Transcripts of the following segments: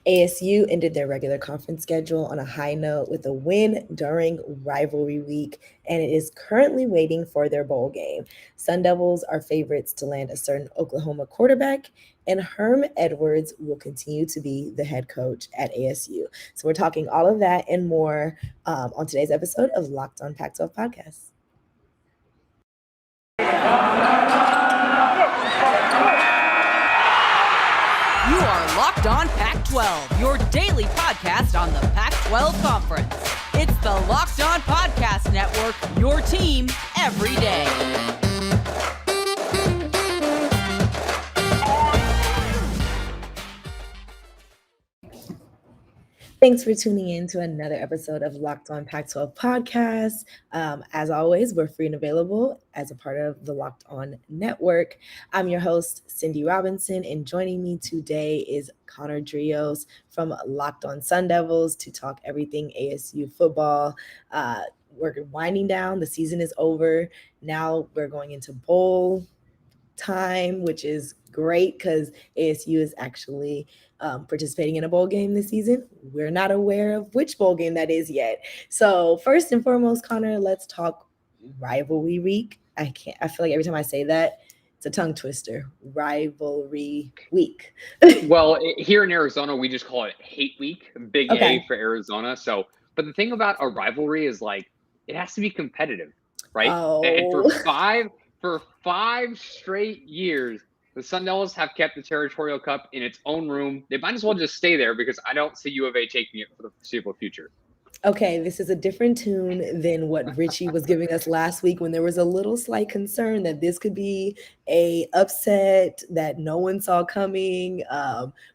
ASU ended their regular conference schedule on a high note with a win during rivalry week, and it is currently waiting for their bowl game. Sun Devils are favorites to land a certain Oklahoma quarterback, and Herm Edwards will continue to be the head coach at ASU. So we're talking all of that and more on today's episode of Locked On Pac-12 podcast. You are Locked On Pac-12, your daily podcast on the Pac-12 Conference. It's the Locked On Podcast Network, your team every day. Thanks for tuning in to another episode of Locked On Pac-12 podcast. As always, we're free and available as a part of the Locked On Network. I'm your host, Cindy Robinson, and joining me today is Conner Dreos from Locked On Sun Devils to talk everything ASU football. We're winding down. The season is over. Now we're going into bowl time, which is great because ASU is actually participating in a bowl game this season. We're not aware of which bowl game that is yet. So first and foremost, Conner, let's talk rivalry week. I feel like every time I say that, it's a tongue twister. Rivalry week. Well, here in Arizona, we just call it hate week, big A for Arizona. So, but the thing about a rivalry is like, it has to be competitive, right? Oh. And for five straight years, the Sun Devils have kept the Territorial Cup in its own room. They might as well just stay there because I don't see U of A taking it for the foreseeable future. Okay, this is a different tune than what Richie was giving us last week when there was a little slight concern that this could be a upset that no one saw coming.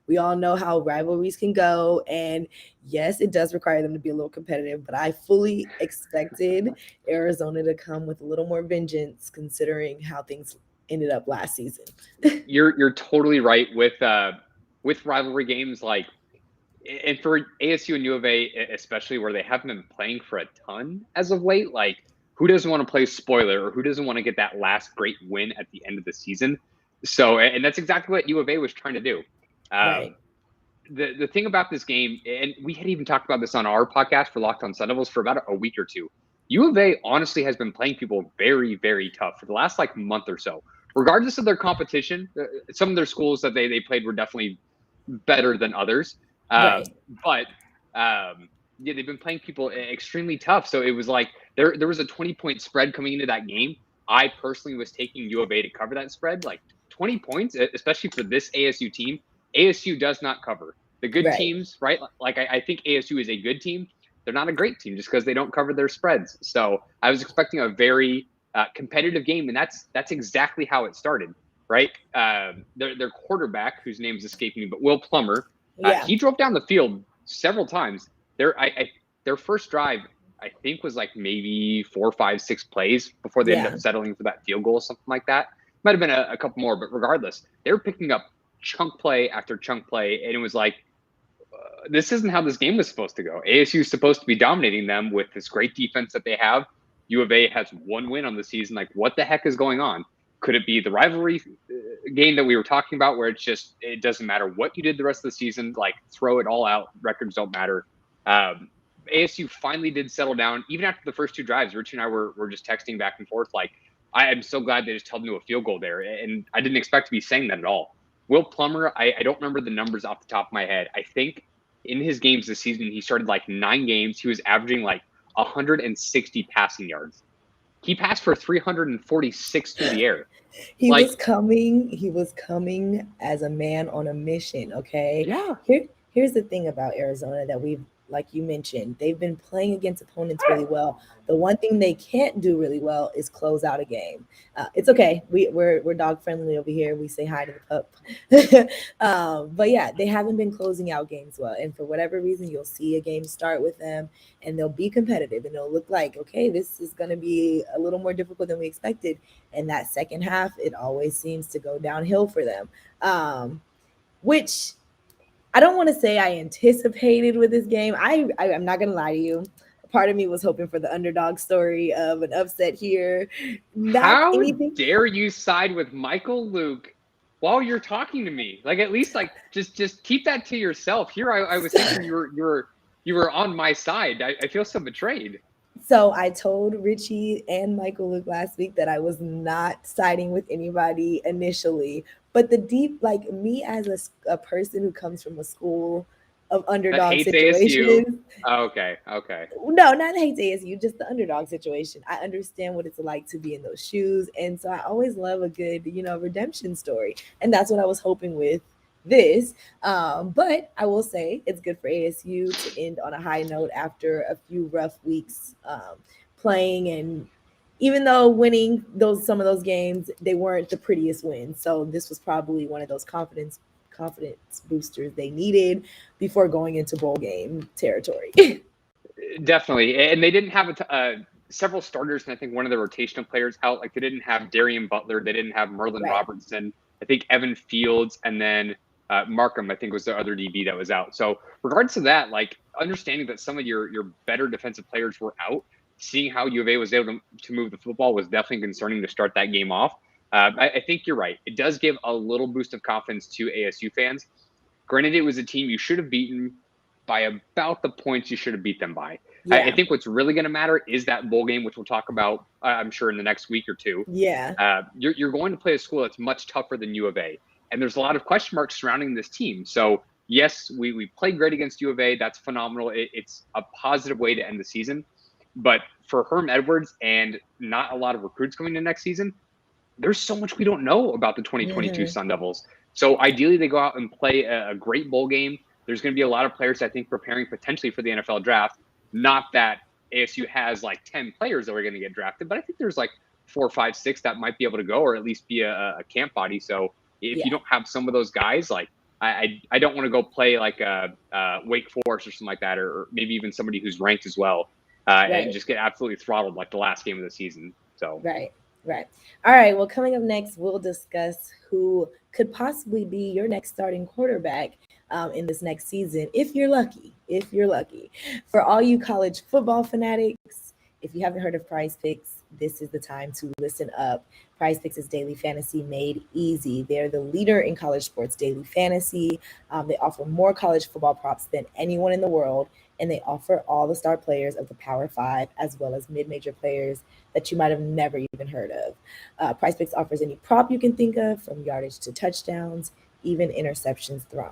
We all know how rivalries can go. And yes, it does require them to be a little competitive, but I fully expected Arizona to come with a little more vengeance considering how things ended up last season. You're totally right with rivalry games, like, and for ASU and U of A especially, where they haven't been playing for a ton as of late. Like, who doesn't want to play spoiler, or who doesn't want to get that last great win at the end of the season? So, and that's exactly what U of A was trying to do. Right. The thing about this game, and we had even talked about this on our podcast for Locked On Sun Devils for about a week or two. U of A honestly has been playing people very, very tough for the last month or so. Regardless of their competition, some of their schools that they played were definitely better than others. Right. But they've been playing people extremely tough. So it was like there was a 20-point spread coming into that game. I personally was taking U of A to cover that spread. Like 20 points, especially for this ASU team. ASU does not cover. The good teams, right? Like I think ASU is a good team. They're not a great team just because they don't cover their spreads. So I was expecting a very competitive game, and that's exactly how it started, right? Their quarterback, whose name is escaping me, but Will Plummer, he drove down the field several times. Their first drive, I think, was like maybe 4, 5, 6 plays before they ended up settling for that field goal or something like that. Might have been a couple more, but regardless, they were picking up chunk play after chunk play, and it was like, this isn't how this game was supposed to go. ASU is supposed to be dominating them with this great defense that they have. U of A has one win on the season. Like, what the heck is going on? Could it be the rivalry game that we were talking about where it doesn't matter what you did the rest of the season, like throw it all out, records don't matter. ASU finally did settle down. Even after the first 2 drives, Rich and I were just texting back and forth. Like, I am so glad they just held them to a field goal there. And I didn't expect to be saying that at all. Will Plummer, I don't remember the numbers off the top of my head. I think in his games this season, he started 9 games. He was averaging 160 passing yards. He passed for 346 through the air. He was coming as a man on a mission, okay? Yeah. Here's the thing about Arizona that we've, like you mentioned, they've been playing against opponents really well. The one thing they can't do really well is close out a game. It's okay. We're dog friendly over here. We say hi to the pup. But yeah, they haven't been closing out games well. And for whatever reason, you'll see a game start with them and they'll be competitive and it'll look like, okay, this is going to be a little more difficult than we expected. And that second half, it always seems to go downhill for them, which I don't want to say I anticipated with this game. I'm not going to lie to you. Part of me was hoping for the underdog story of an upset here. How dare you side with Michael Luke while you're talking to me. Like, at least like just keep that to yourself. Here I was thinking you were on my side. I feel so betrayed. So I told Richie and Michael Luke last week that I was not siding with anybody initially, but the deep, like me as a person who comes from a school of That underdog hates ASU. situations. Okay. No, not hates ASU, just the underdog situation. I understand what it's like to be in those shoes. And so I always love a good, redemption story. And that's what I was hoping with this. But I will say it's good for ASU to end on a high note after a few rough weeks playing. And even though winning some of those games, they weren't the prettiest wins. So this was probably one of those confidence boosters they needed before going into bowl game territory. Definitely. And they didn't have several starters, and I think one of the rotational players out. Like, they didn't have Darian Butler, they didn't have Merlin Right. Robertson, I think Evan Fields, and then Markham, I think, was the other DB that was out. So regards to that, like, understanding that some of your better defensive players were out, seeing how U of A was able to move the football was definitely concerning to start that game off. I think you're right. It does give a little boost of confidence to ASU fans. Granted, it was a team you should have beaten by about the points you should have beat them by. Yeah. I think what's really going to matter is that bowl game, which we'll talk about, I'm sure, in the next week or two. Yeah. You're going to play a school that's much tougher than U of A. And there's a lot of question marks surrounding this team. So, yes, we played great against U of A. That's phenomenal. It's a positive way to end the season. But for Herm Edwards and not a lot of recruits going into next season, there's so much we don't know about the 2022 Sun Devils. So ideally, they go out and play a great bowl game. There's going to be a lot of players, I think, preparing potentially for the NFL draft. Not that ASU has like 10 players that are going to get drafted, but I think there's like 4, 5, 6 that might be able to go, or at least be a camp body. So if you don't have some of those guys, like I don't want to go play like Wake Forest or something like that, or maybe even somebody who's ranked as well, and just get absolutely throttled like the last game of the season. So Right. All right. Well, coming up next, we'll discuss who could possibly be your next starting quarterback in this next season, if you're lucky. For all you college football fanatics, if you haven't heard of PrizePicks, this is the time to listen up. PrizePicks is daily fantasy made easy. They're the leader in college sports daily fantasy. They offer more college football props than anyone in the world, and they offer all the star players of the Power 5 as well as mid-major players that you might have never even heard of. PrizePicks offers any prop you can think of, from yardage to touchdowns, even interceptions thrown.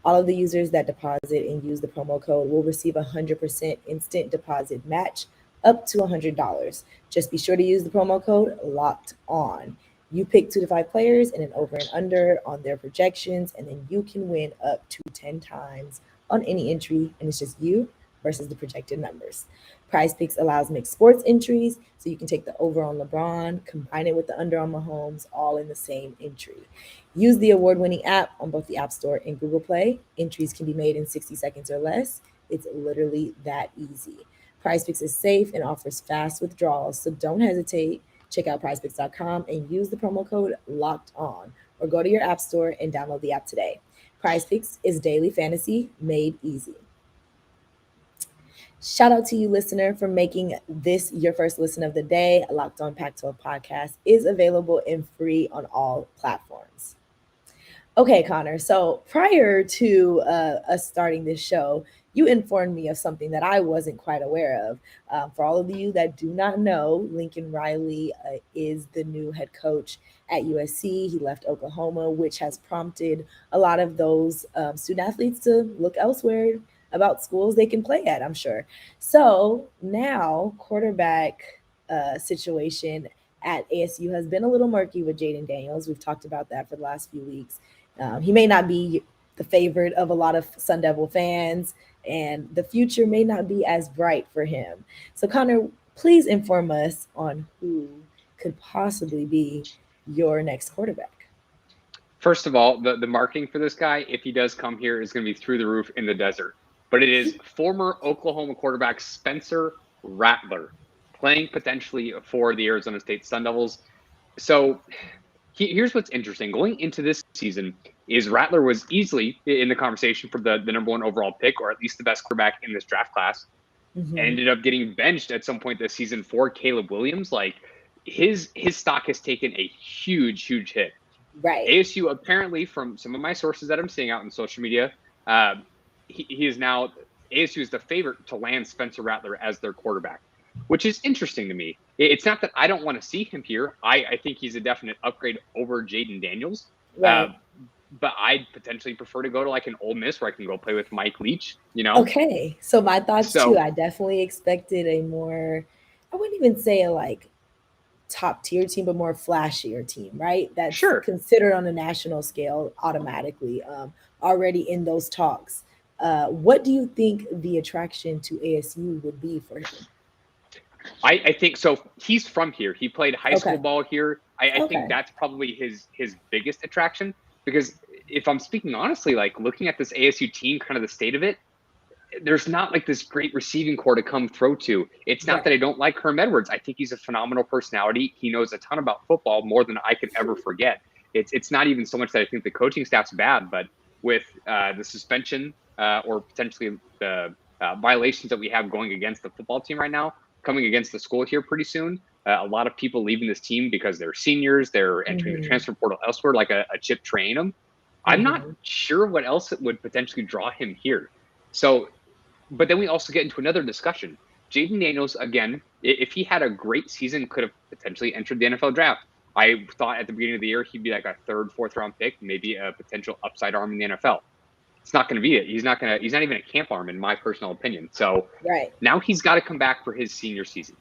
All of the users that deposit and use the promo code will receive a 100% instant deposit match up to $100. Just be sure to use the promo code Locked On. You pick 2 to 5 players and an over and under on their projections, and then you can win up to 10 times on any entry, and it's just you versus the projected numbers. PrizePicks allows mixed sports entries, so you can take the over on LeBron, combine it with the under on Mahomes, all in the same entry. Use the award-winning app on both the App Store and Google Play. Entries can be made in 60 seconds or less. It's literally that easy. PrizePicks is safe and offers fast withdrawals, so don't hesitate. Check out PrizePicks.com and use the promo code Locked On, or go to your App Store and download the app today. PrizePicks is daily fantasy made easy. Shout out to you, listener, for making this your first listen of the day. Locked On Pac-12 podcast is available and free on all platforms. Okay, Connor. So prior to us starting this show, you informed me of something that I wasn't quite aware of. For all of you that do not know, Lincoln Riley is the new head coach at USC. He left Oklahoma, which has prompted a lot of those student athletes to look elsewhere about schools they can play at, I'm sure. So now quarterback situation at ASU has been a little murky with Jaden Daniels. We've talked about that for the last few weeks. He may not be the favorite of a lot of Sun Devil fans, and the future may not be as bright for him. So Connor, please inform us on who could possibly be your next quarterback. First of all, the marketing for this guy, if he does come here, is going to be through the roof in the desert. But it is former Oklahoma quarterback Spencer Rattler playing potentially for the Arizona State Sun Devils. So here's what's interesting. Going into this season, is Rattler was easily in the conversation for the number 1 overall pick, or at least the best quarterback in this draft class. And ended up getting benched at some point this season for Caleb Williams. Like his stock has taken a huge hit. Right. ASU apparently, from some of my sources that I'm seeing out in social media, he is now ASU is the favorite to land Spencer Rattler as their quarterback, which is interesting to me. It's not that I don't want to see him here. I think he's a definite upgrade over Jaden Daniels. Right. But I'd potentially prefer to go to like an Ole Miss where I can go play with Mike Leach, Okay. So my thoughts too, So I definitely expected a more, I wouldn't even say a like top tier team, but more flashier team, right? That's sure. considered on a national scale automatically, already in those talks. What do you think the attraction to ASU would be for him? I think so. He's from here. He played high school Okay. ball here. I think Okay. that's probably his biggest attraction, because if I'm speaking honestly, like looking at this ASU team, kind of the state of it, there's not like this great receiving core to come throw to. It's not that I don't like Herm Edwards. I think he's a phenomenal personality. He knows a ton about football, more than I could ever forget. It's not even so much that I think the coaching staff's bad, but with the suspension or potentially the violations that we have going against the football team right now, coming against the school here pretty soon, a lot of people leaving this team because they're seniors, they're entering the transfer portal elsewhere, like a Chip Trayanum. I'm not sure what else would potentially draw him here. So, but then we also get into another discussion. Jaden Daniels, again, if he had a great season, could have potentially entered the NFL draft. I thought at the beginning of the year he'd be like a third, fourth round pick, maybe a potential upside arm in the NFL. It's not going to be it. He's not even a camp arm, in my personal opinion. So now he's got to come back for his senior season.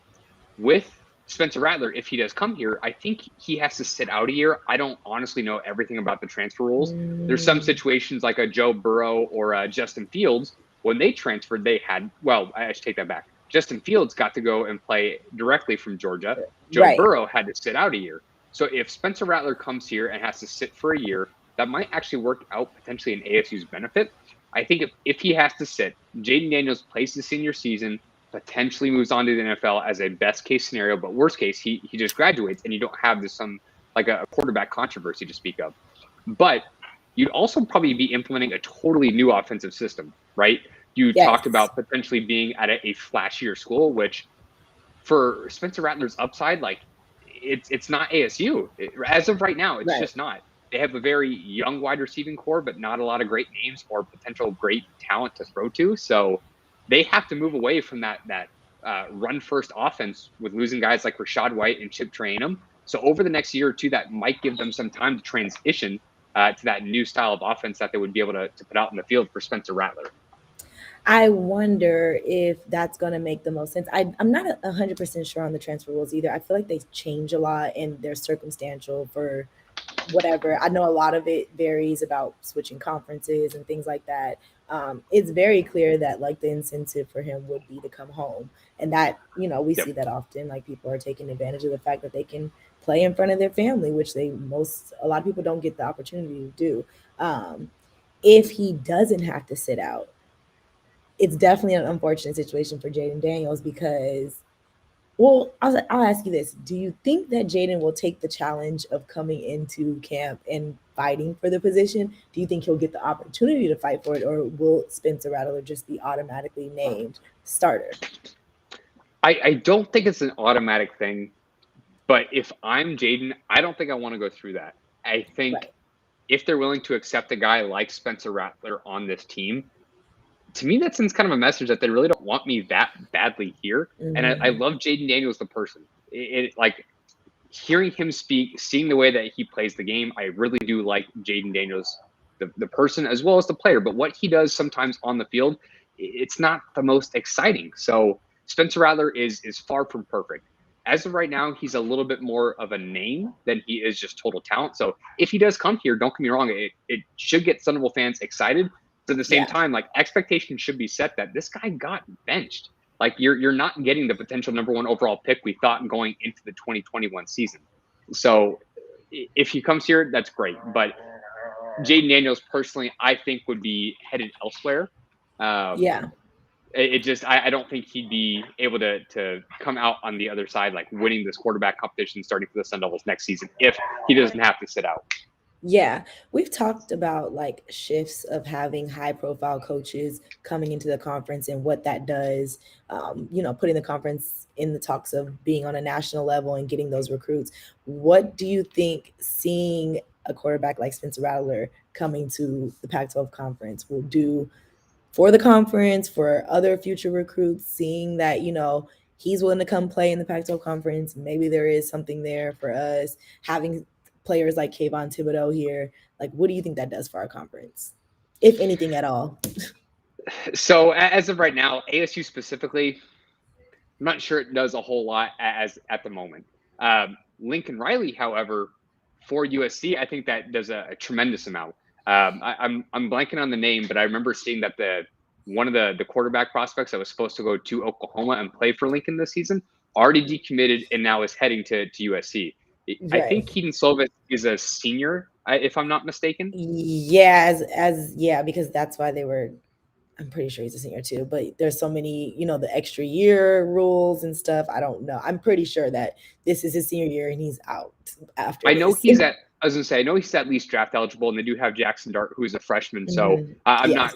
With Spencer Rattler, if he does come here, I think he has to sit out a year. I don't honestly know everything about the transfer rules. There's some situations like a Joe Burrow or a Justin Fields. When they transferred, they had, well, I should take that back. Justin Fields got to go and play directly from Georgia. Joe Burrow had to sit out a year. So if Spencer Rattler comes here and has to sit for a year, that might actually work out potentially in ASU's benefit. I think if he has to sit, Jaden Daniels plays the senior season, potentially moves on to the NFL as a best case scenario, but worst case, he just graduates and you don't have this like a quarterback controversy to speak of. But you'd also probably be implementing a totally new offensive system, right? You talked about potentially being at a flashier school, which for Spencer Rattler's upside, like it's not ASU. As of right now, it's just not. They have a very young wide receiving core, but not a lot of great names or potential great talent to throw to. So they have to move away from that run first offense with losing guys like Rachaad White and Chip Trayanum. So over the next year or two, that might give them some time to transition to that new style of offense that they would be able to put out in the field for Spencer Rattler. I wonder if that's going to make the most sense. I'm not 100% sure on the transfer rules either. I feel like they change a lot and they're circumstantial for whatever. I know a lot of it varies about switching conferences and things like that. It's very clear that like the incentive for him would be to come home. And that, we see that often, like people are taking advantage of the fact that they can play in front of their family, which a lot of people don't get the opportunity to do. If he doesn't have to sit out, it's definitely an unfortunate situation for Jaden Daniels because, well, I'll ask you this. Do you think that Jaden will take the challenge of coming into camp and fighting for the position? Do you think he'll get the opportunity to fight for it, or will Spencer Rattler just be automatically named starter? I don't think it's an automatic thing, but if I'm Jaden, I don't think I want to go through that. I think if they're willing to accept a guy like Spencer Rattler on this team, to me, that sends kind of a message that they really don't want me that badly here. And I love Jaden Daniels, the person. Like hearing him speak, seeing the way that he plays the game, I really do like Jaden Daniels, the person as well as the player. But what he does sometimes on the field, it's not the most exciting. So Spencer Rattler is far from perfect. As of right now, he's a little bit more of a name than he is just total talent. So if he does come here, don't get me wrong, it should get Sun Devil fans excited. At the same time, like expectations should be set that this guy got benched. Like you're not getting the potential number one overall pick we thought going into the 2021 season. So if he comes here, that's great. But Jaden Daniels personally, I think would be headed elsewhere. It just I don't think he'd be able to come out on the other side like winning this quarterback competition starting for the Sun Devils next season if he doesn't have to sit out. Yeah, we've talked about like shifts of having high profile coaches coming into the conference and what that does, putting the conference in the talks of being on a national level and getting those recruits. What do you think seeing a quarterback like Spencer Rattler coming to the Pac-12 conference will do for the conference, for other future recruits, seeing that, he's willing to come play in the Pac-12 conference. Maybe there is something there for us. Having players like Kayvon Thibodeau here, like, what do you think that does for our conference, if anything at all? So as of right now, ASU specifically, I'm not sure it does a whole lot as at the moment. Lincoln Riley, however, for USC, I think that does a tremendous amount. I'm blanking on the name, but I remember seeing that one of the quarterback prospects that was supposed to go to Oklahoma and play for Lincoln this season already decommitted and now is heading to USC. Right. I think Keaton Slovis is a senior, if I'm not mistaken. Yeah, because that's why they were. I'm pretty sure he's a senior too, but there's so many, the extra year rules and stuff. I don't know. I'm pretty sure that this is his senior year and he's out after. I know this. I was gonna say, I know he's at least draft eligible, and they do have Jackson Dart, who's a freshman. So I'm not.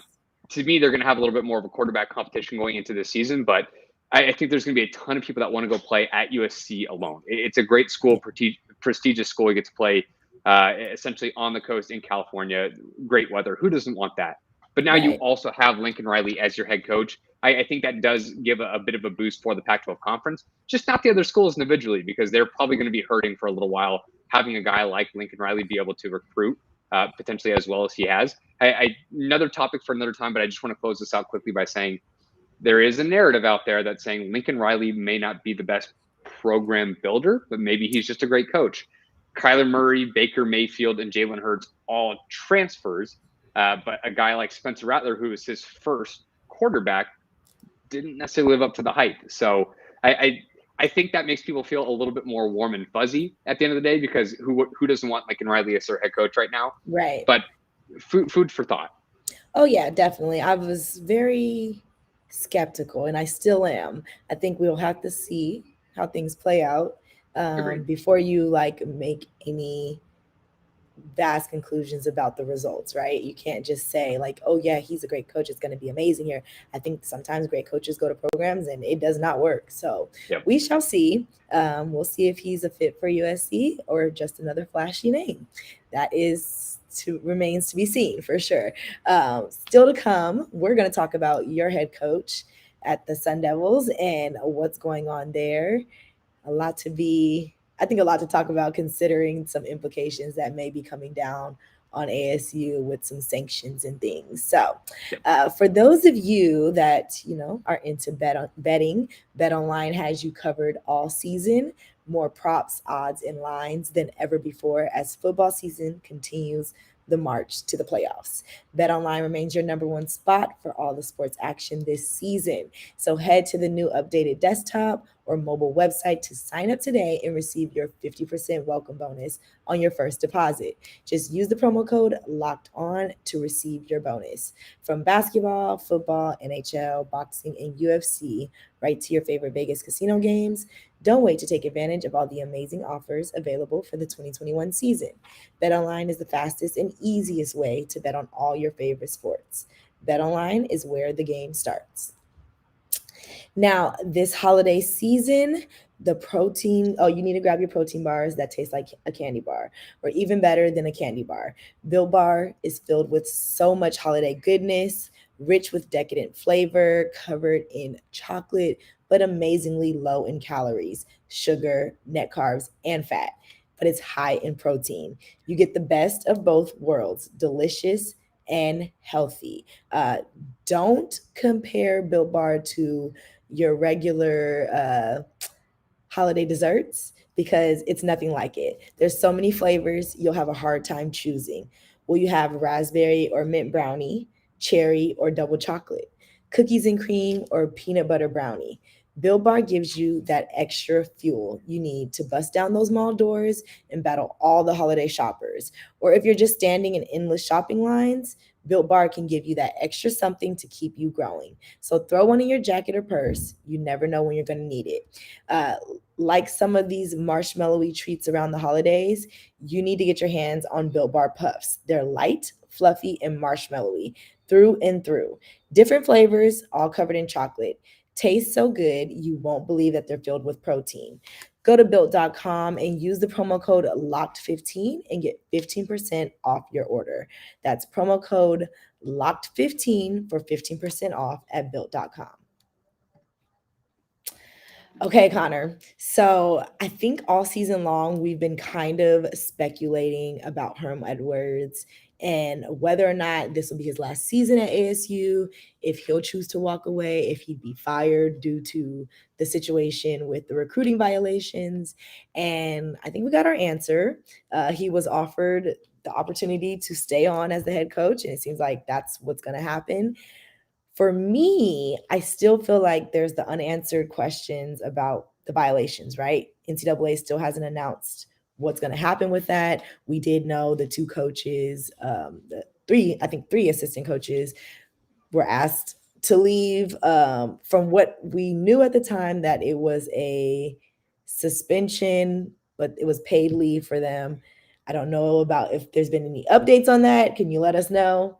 To me, they're going to have a little bit more of a quarterback competition going into this season, but I think there's going to be a ton of people that want to go play at USC alone. It's a great school, prestigious school. You get to play essentially on the coast in California, great weather. Who doesn't want that? But now you also have Lincoln Riley as your head coach. I think that does give a bit of a boost for the Pac-12 conference, just not the other schools individually, because they're probably going to be hurting for a little while, having a guy like Lincoln Riley be able to recruit potentially as well as he has. Another topic for another time, but I just want to close this out quickly by saying there is a narrative out there that's saying Lincoln Riley may not be the best program builder, but maybe he's just a great coach. Kyler Murray, Baker Mayfield, and Jalen Hurts all transfers. But a guy like Spencer Rattler, who was his first quarterback, didn't necessarily live up to the hype. So I think that makes people feel a little bit more warm and fuzzy at the end of the day, because who doesn't want Lincoln Riley as their head coach right now? Right. But food for thought. Oh, yeah, definitely. I was very skeptical, and I still am. I think we'll have to see how things play out before you make any vast conclusions about the results, right? You can't just say oh yeah, he's a great coach, it's going to be amazing here. I think sometimes great coaches go to programs and it does not work. So we shall see. We'll see if he's a fit for USC or just another flashy name. That remains to be seen for sure. Still to come, we're going to talk about your head coach at the Sun Devils and what's going on there. A lot to talk about, considering some implications that may be coming down on ASU with some sanctions and things. So for those of you that, are into betting, BetOnline has you covered all season. More props, odds, and lines than ever before as football season continues the march to the playoffs. BetOnline remains your number one spot for all the sports action this season. So head to the new updated desktop or mobile website to sign up today and receive your 50% welcome bonus on your first deposit. Just use the promo code LOCKEDON to receive your bonus. From basketball, football, NHL, boxing, and UFC, right to your favorite Vegas casino games. Don't wait to take advantage of all the amazing offers available for the 2021 season. BetOnline is the fastest and easiest way to bet on all your favorite sports. BetOnline is where the game starts. Now, this holiday season, you need to grab your protein bars that taste like a candy bar, or even better than a candy bar. Built Bar is filled with so much holiday goodness, rich with decadent flavor, covered in chocolate, but amazingly low in calories, sugar, net carbs, and fat. But it's high in protein. You get the best of both worlds, delicious and healthy. Don't compare Built Bar to your regular holiday desserts, because it's nothing like it. There's so many flavors, you'll have a hard time choosing. Will you have raspberry or mint brownie, cherry or double chocolate, cookies and cream or peanut butter brownie? Built Bar gives you that extra fuel you need to bust down those mall doors and battle all the holiday shoppers. Or if you're just standing in endless shopping lines, Built Bar can give you that extra something to keep you growing. So throw one in your jacket or purse. You never know when you're going to need it. Like some of these marshmallowy treats around the holidays, you need to get your hands on Built Bar Puffs. They're light, fluffy, and marshmallowy through and through. Different flavors, all covered in chocolate. Taste so good, you won't believe that they're filled with protein. Go to built.com and use the promo code LOCKED15 and get 15% off your order. That's promo code LOCKED15 for 15% off at built.com. Okay, Conner. So I think all season long, we've been kind of speculating about Herm Edwards and whether or not this will be his last season at ASU, if he'll choose to walk away, if he'd be fired due to the situation with the recruiting violations. And I think we got our answer. He was offered the opportunity to stay on as the head coach, and it seems like that's what's going to happen. For me, I still feel like there's the unanswered questions about the violations, right? NCAA still hasn't announced what's going to happen with that. We did know the two coaches, three assistant coaches were asked to leave. From what we knew at the time, that it was a suspension, but it was paid leave for them. I don't know about if there's been any updates on that. Can you let us know?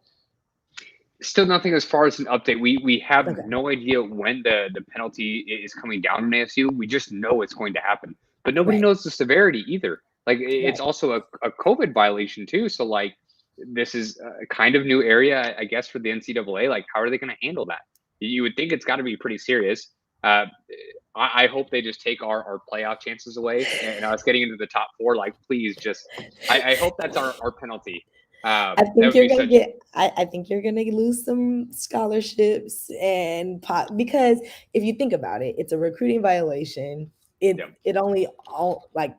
Still nothing as far as an update. We have no idea when the penalty is coming down in ASU. We just know it's going to happen, but nobody knows the severity either. Like it's also a COVID violation too. So like this is a kind of new area, I guess, for the NCAA. Like how are they going to handle that? You would think it's got to be pretty serious. I hope they just take our playoff chances away and us getting into the top four. Like please, just I hope that's our penalty. I think you're gonna get. I think you're gonna lose some scholarships because if you think about it, it's a recruiting violation. It only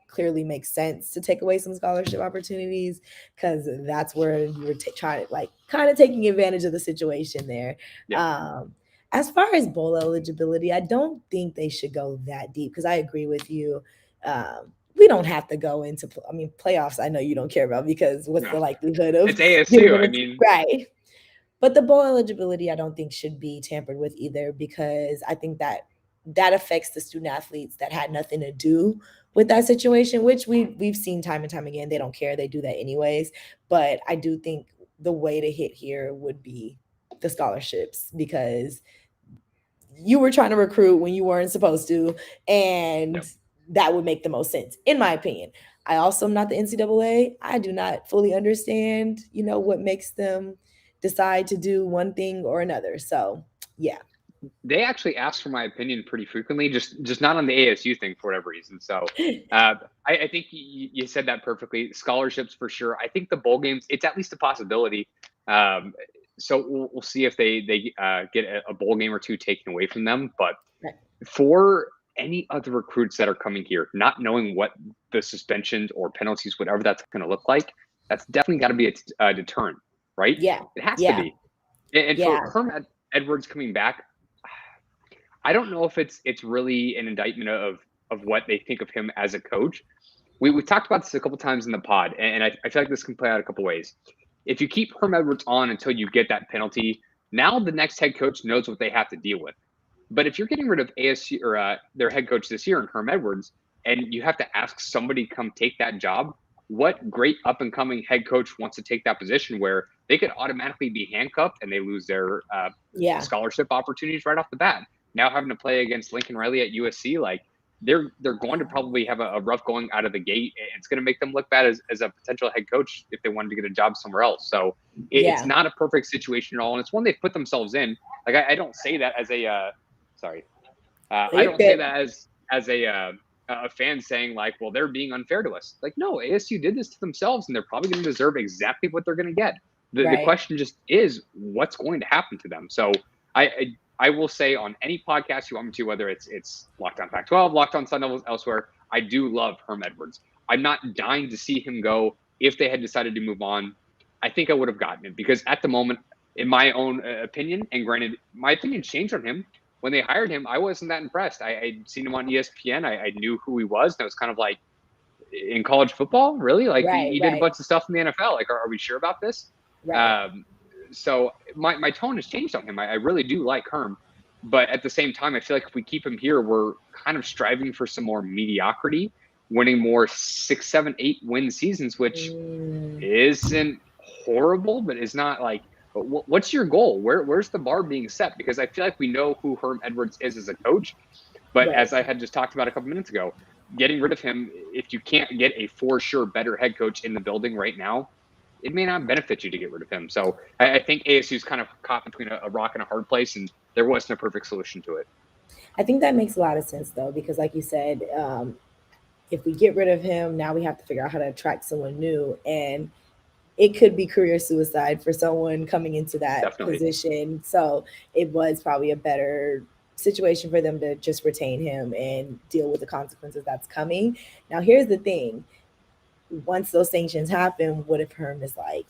clearly makes sense to take away some scholarship opportunities because that's where you were trying to kind of taking advantage of the situation there. As far as bowl eligibility, I don't think they should go that deep because I agree with you. We don't have to go into, playoffs. I know you don't care about because what's the likelihood of it's ASU? Right. But the bowl eligibility, I don't think should be tampered with either because I think that affects the student athletes that had nothing to do with that situation, which we've seen time and time again. They don't care. They do that anyways. But I do think the way to hit here would be the scholarships because you were trying to recruit when you weren't supposed to, and that would make the most sense, in my opinion. I also am not the NCAA. I do not fully understand, what makes them decide to do one thing or another. So, yeah. They actually ask for my opinion pretty frequently, just not on the ASU thing for whatever reason. So I think you said that perfectly. Scholarships for sure. I think the bowl games, it's at least a possibility. So we'll see if they get a bowl game or two taken away from them. But for any other recruits that are coming here, not knowing what the suspensions or penalties, whatever that's going to look like, that's definitely got to be a deterrent, right? Yeah. It has to be. And for Herm Edwards coming back, I don't know if it's really an indictment of what they think of him as a coach. We talked about this a couple times in the pod, and I feel like this can play out a couple ways. If you keep Herm Edwards on until you get that penalty, now the next head coach knows what they have to deal with. But if you're getting rid of ASU or their head coach this year, Herm Edwards, and you have to ask somebody to come take that job, what great up-and-coming head coach wants to take that position where they could automatically be handcuffed and they lose their scholarship opportunities right off the bat? Now having to play against Lincoln Riley at USC, like they're going to probably have a rough going out of the gate. It's going to make them look bad as a potential head coach if they wanted to get a job somewhere else. So it's not a perfect situation at all, and it's one they've put themselves in. Like I don't say that as a I don't say that as a fan saying like, well, they're being unfair to us. Like, no, ASU did this to themselves, and they're probably going to deserve exactly what they're going to get. The question just is what's going to happen to them. So I will say on any podcast you want me to, whether it's Locked On Pac-12, Locked On Sun Devils, elsewhere, I do love Herm Edwards. I'm not dying to see him go. If they had decided to move on, I think I would have gotten it because at the moment, in my own opinion, and granted, my opinion changed on him. When they hired him, I wasn't that impressed. I'd seen him on ESPN. I knew who he was. And it was kind of like, in college football, really? Like he did a bunch of stuff in the NFL. Like, are we sure about this? So my tone has changed on him. I really do like Herm. But at the same time, I feel like if we keep him here, we're kind of striving for some more mediocrity, winning more 6, 7, 8 win seasons, which isn't horrible, but is not like, what's your goal? Where's the bar being set? Because I feel like we know who Herm Edwards is as a coach. But as I had just talked about a couple minutes ago, getting rid of him, if you can't get a for sure better head coach in the building right now, it may not benefit you to get rid of him. So I think ASU's kind of caught between a rock and a hard place, and there wasn't a perfect solution to it. I think that makes a lot of sense, though, because like you said, if we get rid of him, now we have to figure out how to attract someone new. And it could be career suicide for someone coming into that Definitely. position. So it was probably a better situation for them to just retain him and deal with the consequences that's coming. Now, here's the thing. Once those sanctions happen, what if Herm is like,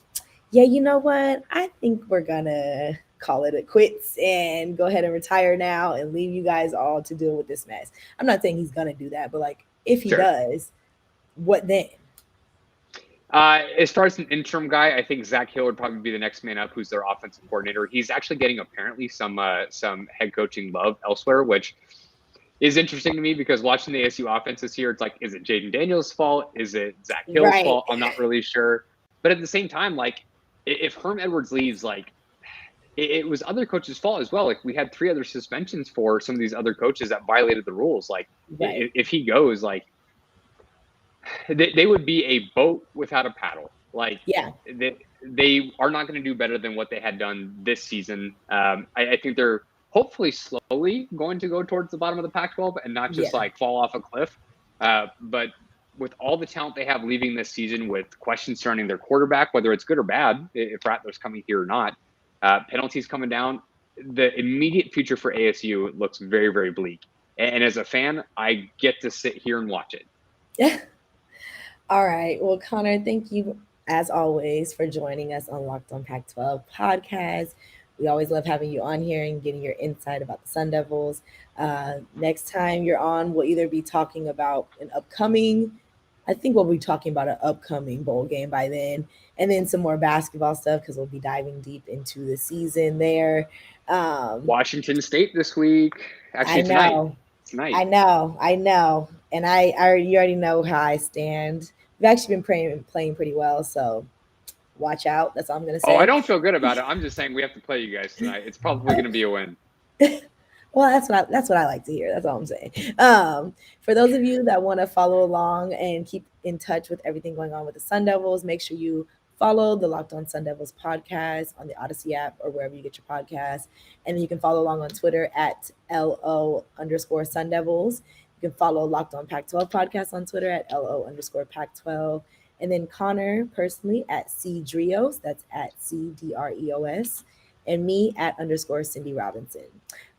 yeah, you know what? I think we're going to call it a quits and go ahead and retire now and leave you guys all to deal with this mess. I'm not saying he's going to do that, but like if he does, what then? As far as an interim guy, I think Zach Hill would probably be the next man up, who's their offensive coordinator. He's actually getting apparently some head coaching love elsewhere, which is interesting to me because watching the ASU offense this year, it's like, is it Jaden Daniels' fault? Is it Zach Hill's fault? I'm not really sure. But at the same time, like, if Herm Edwards leaves, like, it was other coaches' fault as well. Like, we had 3 other suspensions for some of these other coaches that violated the rules. Like, if he goes, like, they would be a boat without a paddle. Like, they are not going to do better than what they had done this season. I think they're hopefully slowly going to go towards the bottom of the Pac-12 and not just like fall off a cliff. But with all the talent they have leaving this season, with questions surrounding their quarterback, whether it's good or bad, if Rattler's coming here or not, penalties coming down, the immediate future for ASU looks very, very bleak. And as a fan, I get to sit here and watch it. Yeah. All right. Well, Conner, thank you as always for joining us on Locked On Pac-12 podcast. We always love having you on here and getting your insight about the Sun Devils. Next time you're on, we'll either be talking about I think we'll be talking about an upcoming bowl game by then, and then some more basketball stuff because we'll be diving deep into the season there. Washington State this week. Actually, tonight. I know. And you already know how I stand. We've actually been playing pretty well, so watch out. That's all I'm going to say. Oh, I don't feel good about it. I'm just saying we have to play you guys tonight. It's probably going to be a win. Well, that's what I like to hear. That's all I'm saying. For those of you that want to follow along and keep in touch with everything going on with the Sun Devils, make sure you follow the Locked On Sun Devils podcast on the Odyssey app or wherever you get your podcasts. And then you can follow along on Twitter at LO_Sun Devils. You can follow Locked On Pac-12 podcast on Twitter at LO_Pac-12. And then Conner personally at C_Dreos. That's at CDREOS. And me at _Cindy Robinson.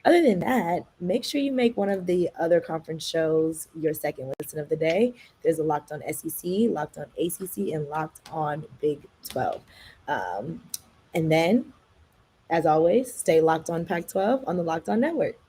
Other than that, make sure you make one of the other conference shows your second listen of the day. There's a Locked On SEC, Locked On ACC, and Locked On Big 12. And then, as always, stay locked on Pac-12 on the Locked On Network.